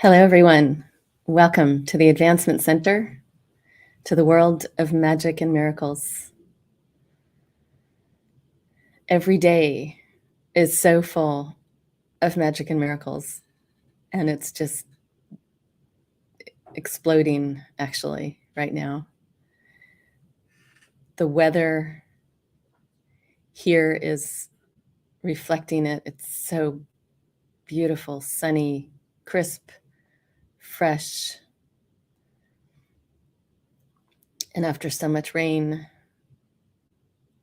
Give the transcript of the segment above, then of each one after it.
Hello, everyone. Welcome to the Advancement Center, to the world of magic and miracles. Every day is so full of magic and miracles, and it's just exploding, actually, right now. The weather here is reflecting it. It's so beautiful, sunny, crisp, fresh. And after so much rain,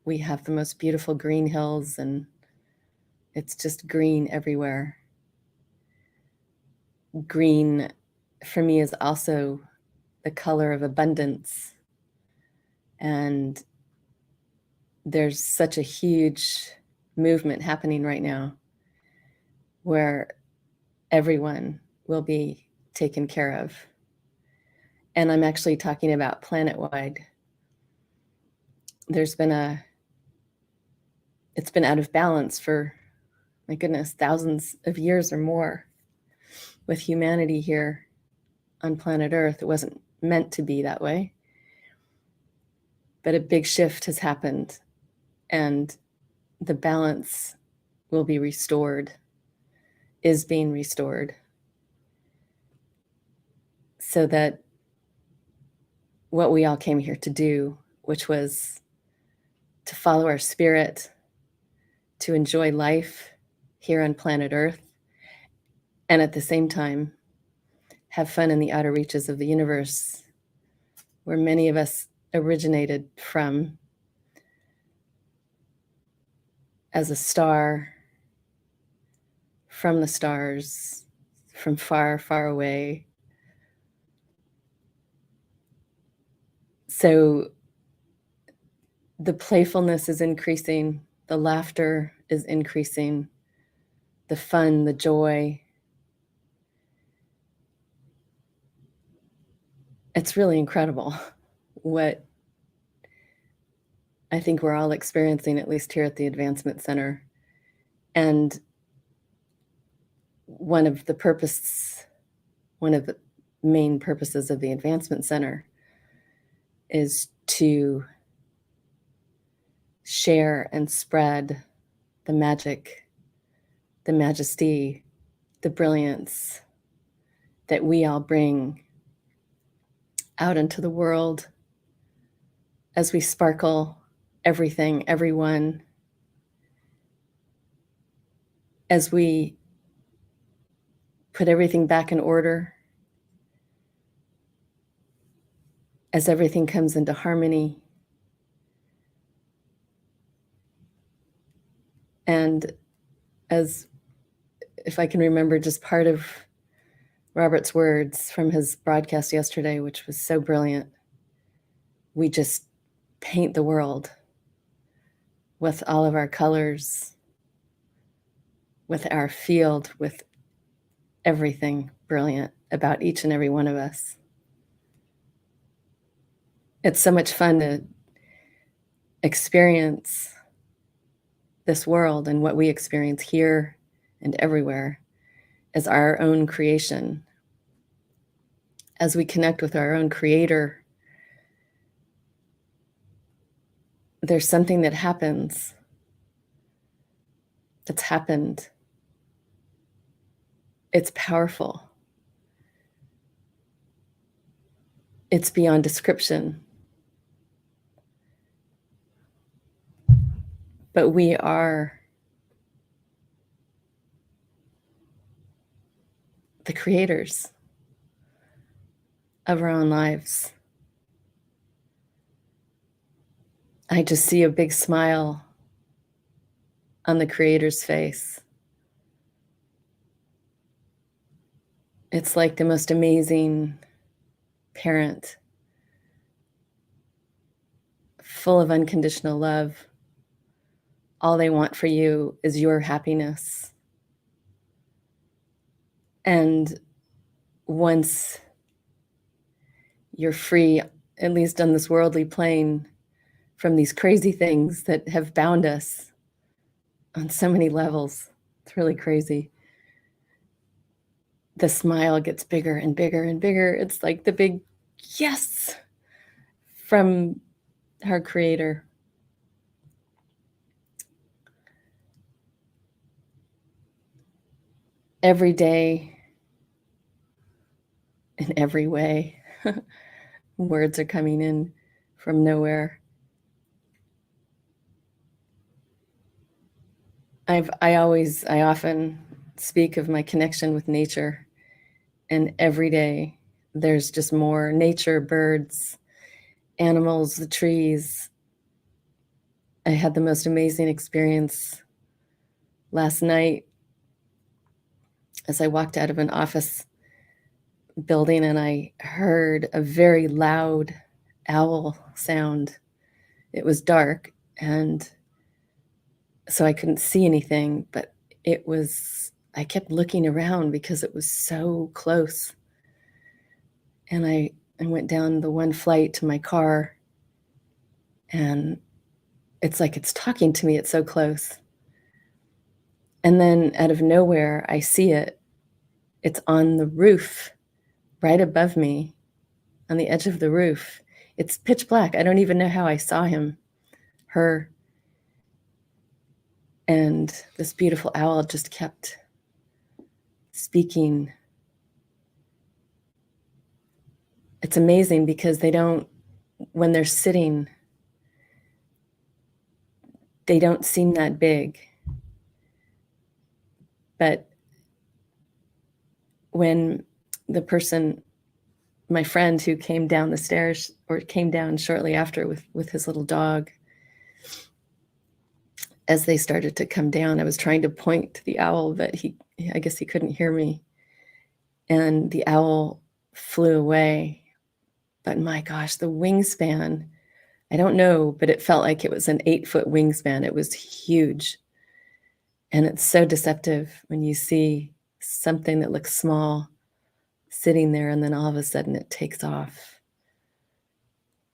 we have the most beautiful green hills, and it's just green everywhere. Green, for me, is also the color of abundance. And there's such a huge movement happening right now where everyone will be taken care of. And I'm actually talking about planet-wide. It's been out of balance for, my goodness, thousands of years or more with humanity here on planet Earth. It wasn't meant to be that way. But a big shift has happened, and the balance will be restored, is being restored, so that what we all came here to do, which was to follow our spirit, to enjoy life here on planet Earth, and at the same time, have fun in the outer reaches of the universe, where many of us originated from as a star, from the stars, from far, far away. So the playfulness is increasing, the laughter is increasing, the fun, the joy. It's really incredible what I think we're all experiencing, at least here at the Advancement Center. And one of the main purposes of the Advancement Center is to share and spread the magic, the majesty, the brilliance that we all bring out into the world as we sparkle everything, everyone, as we put everything back in order, as everything comes into harmony. And as, if I can remember just part of Robert's words from his broadcast yesterday, which was so brilliant, we just paint the world with all of our colors, with our field, with everything brilliant about each and every one of us. It's so much fun to experience this world and what we experience here and everywhere as our own creation. As we connect with our own creator, there's something that happens, that's happened. It's powerful. It's beyond description. But we are the creators of our own lives. I just see a big smile on the creator's face. It's like the most amazing parent, full of unconditional love. All they want for you is your happiness. And once you're free, at least on this worldly plane, from these crazy things that have bound us on so many levels, it's really crazy. the smile gets bigger and bigger and bigger. It's like the big yes from her creator. Every day, in every way, words are coming in from nowhere. I often speak of my connection with nature, and every day there's just more nature, birds, animals, the trees. I had the most amazing experience last night as I walked out of an office building and I heard a very loud owl sound. It was dark, and so I couldn't see anything, but I kept looking around because it was so close. And I went down the one flight to my car, and it's like it's talking to me. It's so close. And then out of nowhere, I see it. It's on the roof right above me, on the edge of the roof. It's pitch black. I don't even know how I saw her. And this beautiful owl just kept speaking. It's amazing because when they're sitting, they don't seem that big. But when my friend who came down the stairs or came down shortly after with his little dog, as they started to come down, I was trying to point to the owl, but I guess he couldn't hear me. And the owl flew away. But my gosh, the wingspan, I don't know, but it felt like it was an 8-foot wingspan. It was huge. And it's so deceptive when you see something that looks small sitting there, and then all of a sudden it takes off.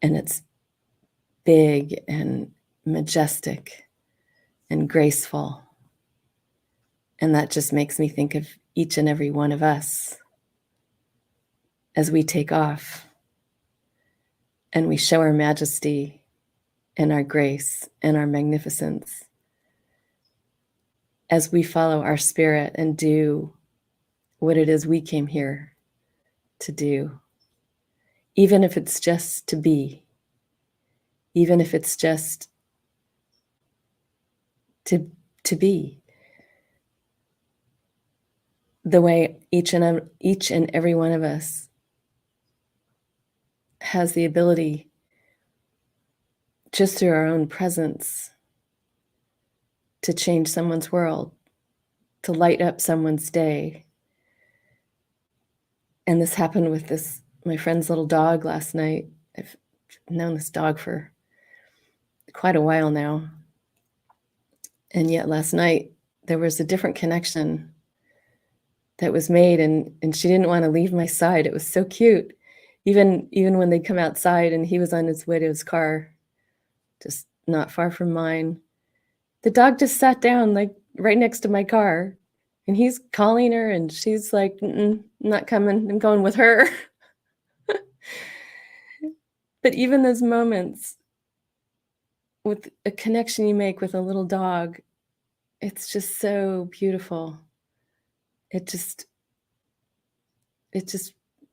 And it's big and majestic and graceful. And that just makes me think of each and every one of us as we take off and we show our majesty and our grace and our magnificence as we follow our spirit and do what it is we came here to do, even if it's just to be, even if it's just to be. The way each and every one of us has the ability, just through our own presence, to change someone's world, to light up someone's day. And this happened with my friend's little dog last night. I've known this dog for quite a while now. And yet last night there was a different connection that was made, and she didn't want to leave my side. It was so cute. Even when they'd come outside and he was on his way to his car, just not far from mine, the dog just sat down like right next to my car, and he's calling her and she's like, not coming, I'm going with her. But even those moments with a connection you make with a little dog, it's just so beautiful. It just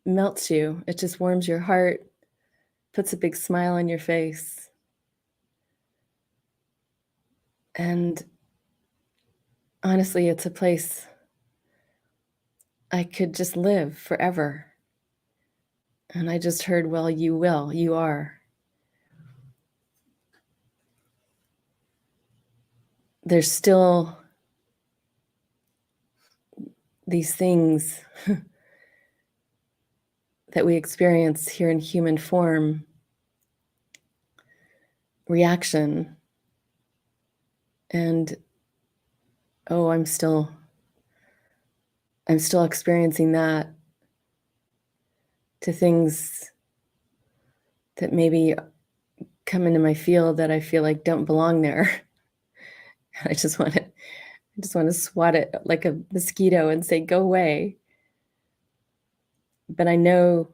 melts you. It just warms your heart, puts a big smile on your face. And honestly, it's a place I could just live forever. And I just heard, well, you are. There's still these things that we experience here in human form, reaction. And I'm still experiencing that, to things that maybe come into my field that I feel like don't belong there. I just want to swat it like a mosquito and say, go away. But I know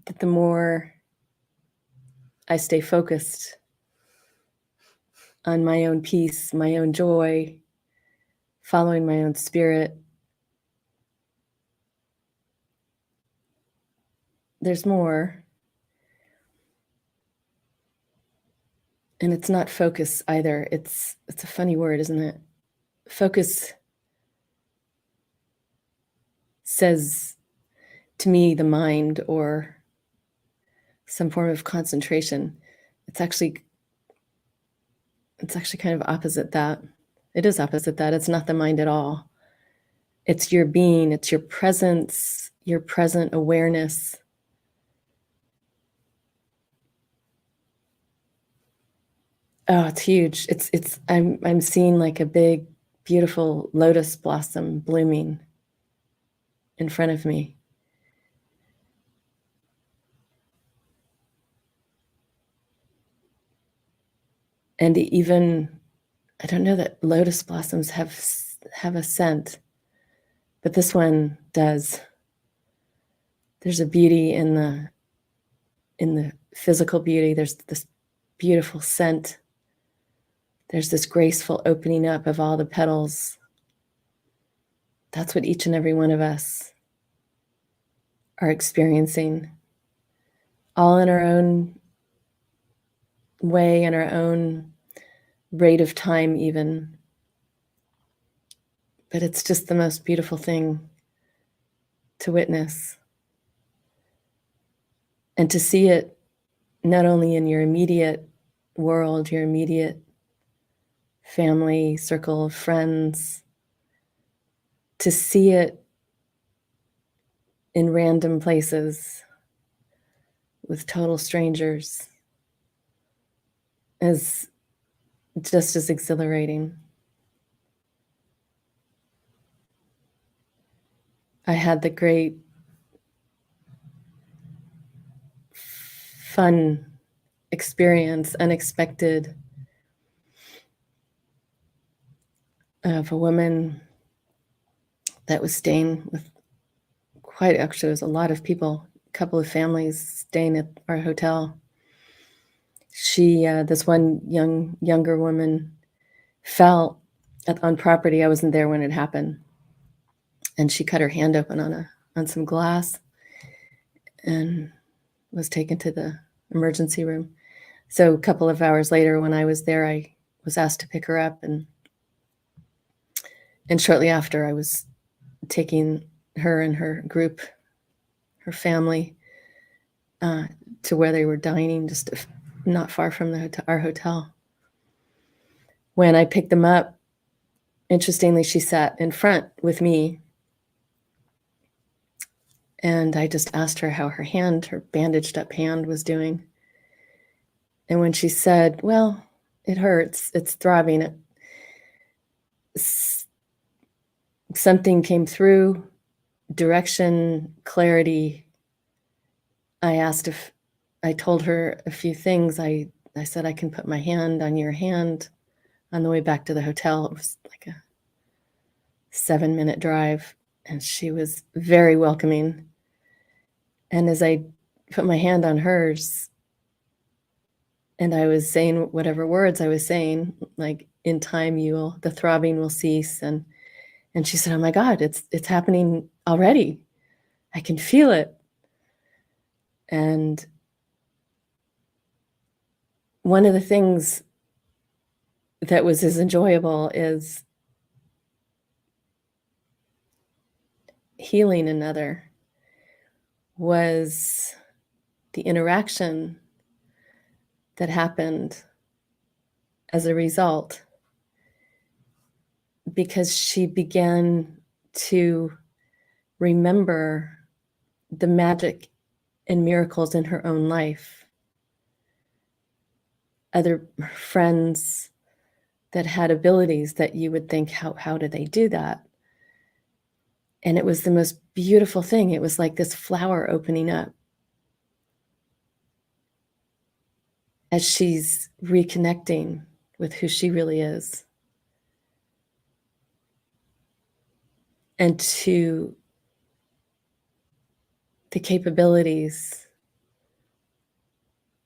that the more I stay focused on my own peace, my own joy, following my own spirit, there's more. And it's not focus either. It's a funny word, isn't it? Focus says to me the mind or some form of concentration. It's actually kind of opposite that. It is opposite that. It's not the mind at all. It's your being, it's your presence, your present awareness. Oh, it's huge. I'm seeing like a big, beautiful lotus blossom blooming in front of me. And even, I don't know that lotus blossoms have a scent, but this one does. There's a beauty in the physical beauty. There's this beautiful scent. There's this graceful opening up of all the petals. That's what each and every one of us are experiencing, all in our own way, in our own rate of time even. But it's just the most beautiful thing to witness and to see it not only in your immediate world, your immediate family, circle of friends, to see it in random places with total strangers is just as exhilarating. I had the great fun experience, unexpected, of a woman that was staying with actually, it was a lot of people, a couple of families staying at our hotel. She, this one younger woman fell on property. I wasn't there when it happened. And she cut her hand open on some glass and was taken to the emergency room. So a couple of hours later, when I was there, I was asked to pick her up, and shortly after, I was taking her and her group, her family, to where they were dining, just not far from our hotel. When I picked them up, interestingly, she sat in front with me, and I just asked her how her bandaged up hand was doing. And when she said, "Well, it hurts, it's throbbing," something came through, direction, clarity. I told her a few things. I said, "I can put my hand on your hand." On the way back to the hotel, it was like a 7-minute drive, and she was very welcoming. And as I put my hand on hers, and I was saying whatever words I was saying, like, "In time, the throbbing will cease." And she said, "Oh my God, it's happening already. I can feel it." And one of the things that was as enjoyable is healing another was the interaction that happened as a result, because she began to remember the magic and miracles in her own life. Other friends that had abilities that you would think, how do they do that? And it was the most beautiful thing. It was like this flower opening up as she's reconnecting with who she really is. And to the capabilities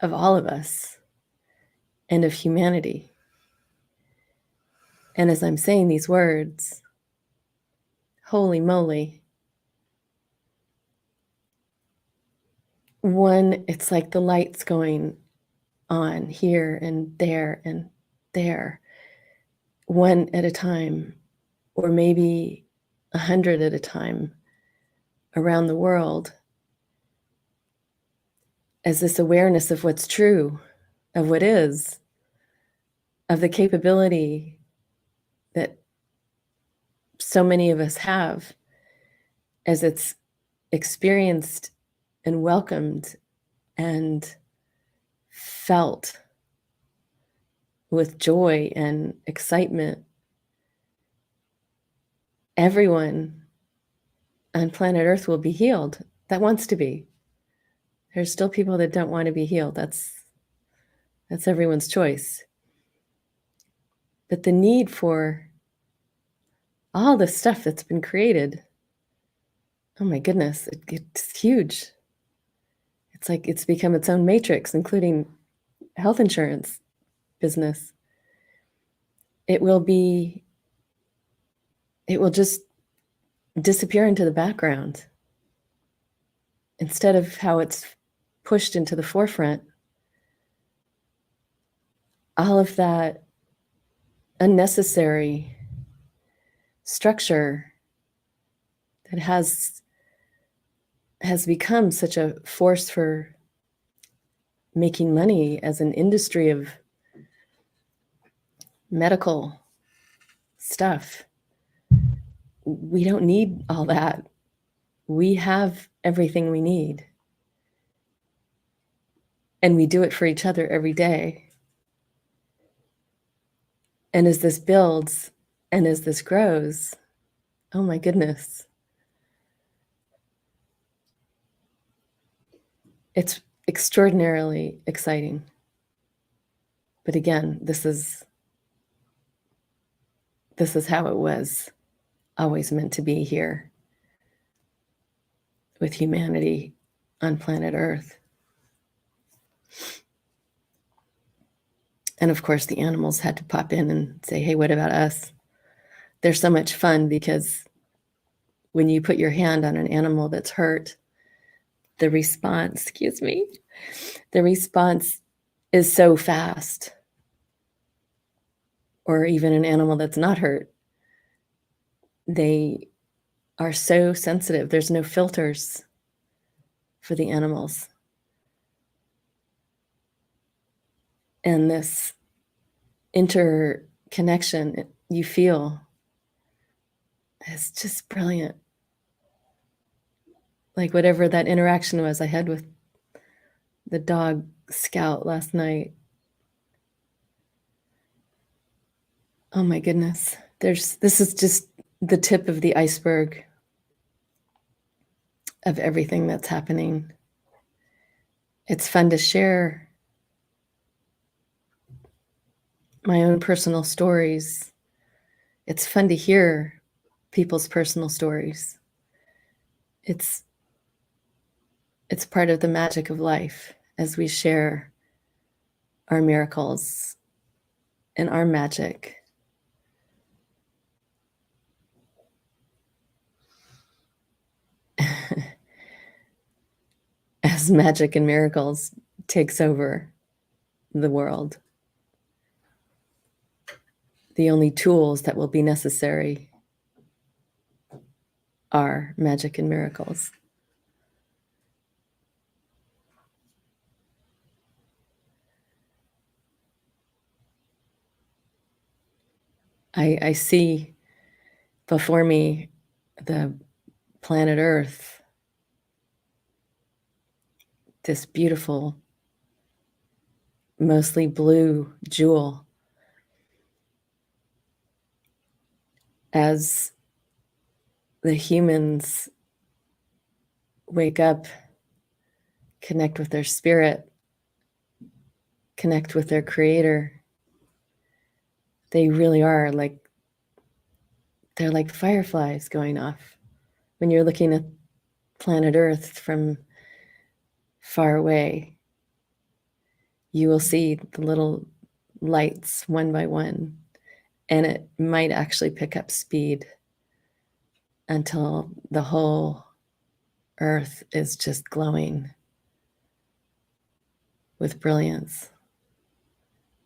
of all of us and of humanity. And as I'm saying these words, holy moly, one, it's like the lights going on here and there, one at a time, or maybe 100 at a time around the world, as this awareness of what's true, of what is, of the capability that so many of us have, as it's experienced and welcomed and felt with joy and excitement. Everyone on planet Earth will be healed that wants to be. There's still people that don't want to be healed. That's everyone's choice. But the need for all the stuff that's been created, oh my goodness, it's huge. It's like it's become its own matrix, including health insurance business. It will just disappear into the background instead of how it's pushed into the forefront. All of that unnecessary structure that has become such a force for making money as an industry of medical stuff. We don't need all that. We have everything we need. And we do it for each other every day. And as this builds and as this grows, oh my goodness, it's extraordinarily exciting. But again, this is how it was always meant to be here with humanity on planet Earth. And of course, the animals had to pop in and say, hey, what about us? They're so much fun because when you put your hand on an animal that's hurt, the response is so fast. Or even an animal that's not hurt, they are so sensitive. There's no filters for the animals. And this interconnection you feel is just brilliant. Like whatever that interaction was I had with the dog Scout last night. Oh my goodness. This is just the tip of the iceberg of everything that's happening. It's fun to share my own personal stories. It's fun to hear people's personal stories. It's part of the magic of life as we share our miracles and our magic. As magic and miracles takes over the world. The only tools that will be necessary are magic and miracles. I see before me the planet Earth, this beautiful, mostly blue jewel, as the humans wake up, connect with their spirit, connect with their creator. They really are they're like fireflies going off when you're looking at planet Earth from far away, you will see the little lights one by one, and it might actually pick up speed until the whole Earth is just glowing with brilliance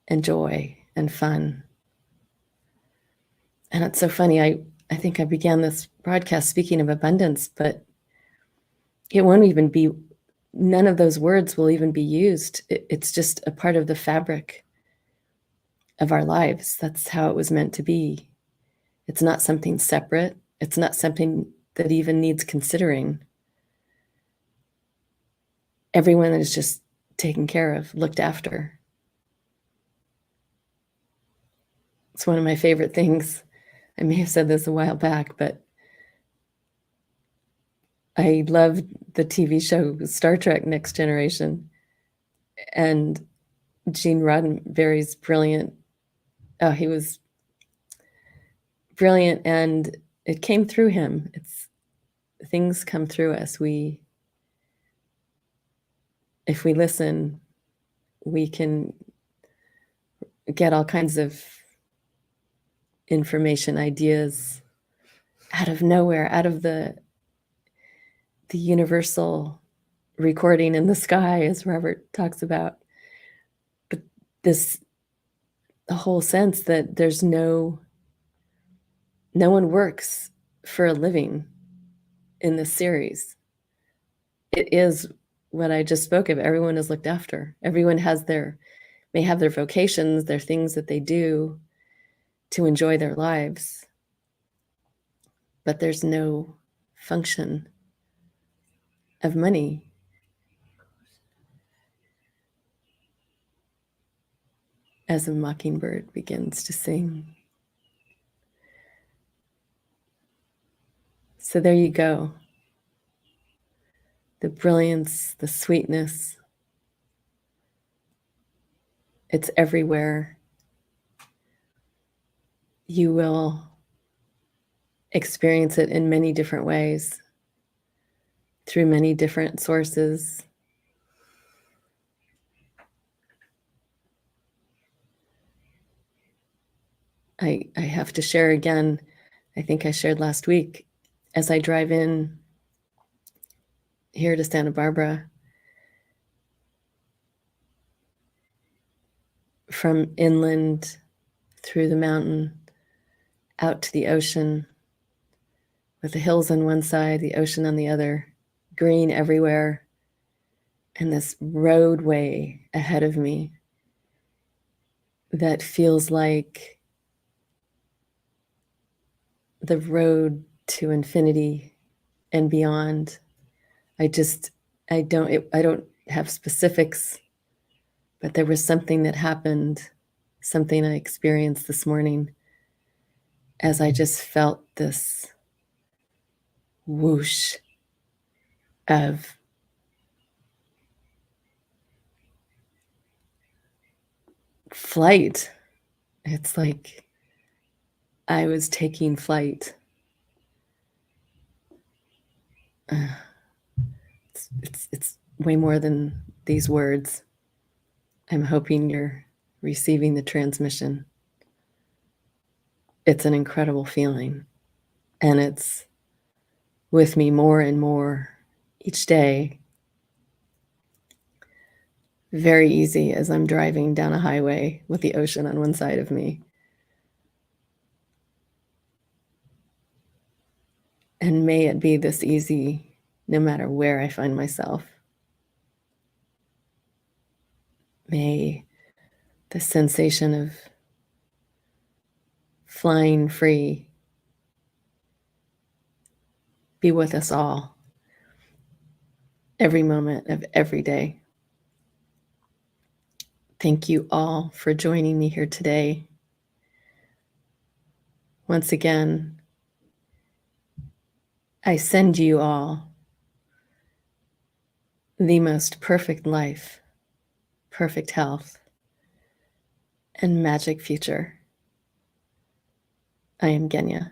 and joy and fun. And it's so funny. I think I began this broadcast speaking of abundance, but it won't even be, none of those words will even be used. It's just a part of the fabric of our lives. That's how it was meant to be. It's not something separate. It's not something that even needs considering. Everyone is just taken care of, looked after. It's one of my favorite things. I may have said this a while back, but I loved the TV show Star Trek Next Generation, and Gene Roddenberry's brilliant. Oh, he was brilliant, and it came through him. Things come through us. If we listen, we can get all kinds of information, ideas out of nowhere, out of the universal recording in the sky, as Robert talks about. But the whole sense that there's no one works for a living in this series. It is what I just spoke of. Everyone is looked after. Everyone may have their vocations, their things that they do to enjoy their lives, but there's no function of money. As a mockingbird begins to sing. So there you go. The brilliance, the sweetness, it's everywhere. You will experience it in many different ways, through many different sources. I have to share again, I think I shared last week, as I drive in here to Santa Barbara from inland through the mountain out to the ocean, with the hills on one side, the ocean on the other, green everywhere, and this roadway ahead of me that feels like the road to infinity and beyond. I don't have specifics, but there was something that happened, something I experienced this morning as I just felt this whoosh of flight. It's like I was taking flight. It's way more than these words. I'm hoping you're receiving the transmission. It's an incredible feeling, and it's with me more and more each day. Very easy as I'm driving down a highway with the ocean on one side of me. And may it be this easy no matter where I find myself. May the sensation of flying free be with us all every moment of every day. Thank you all for joining me here today. Once again, I send you all the most perfect life, perfect health, and magic future. I am Genya.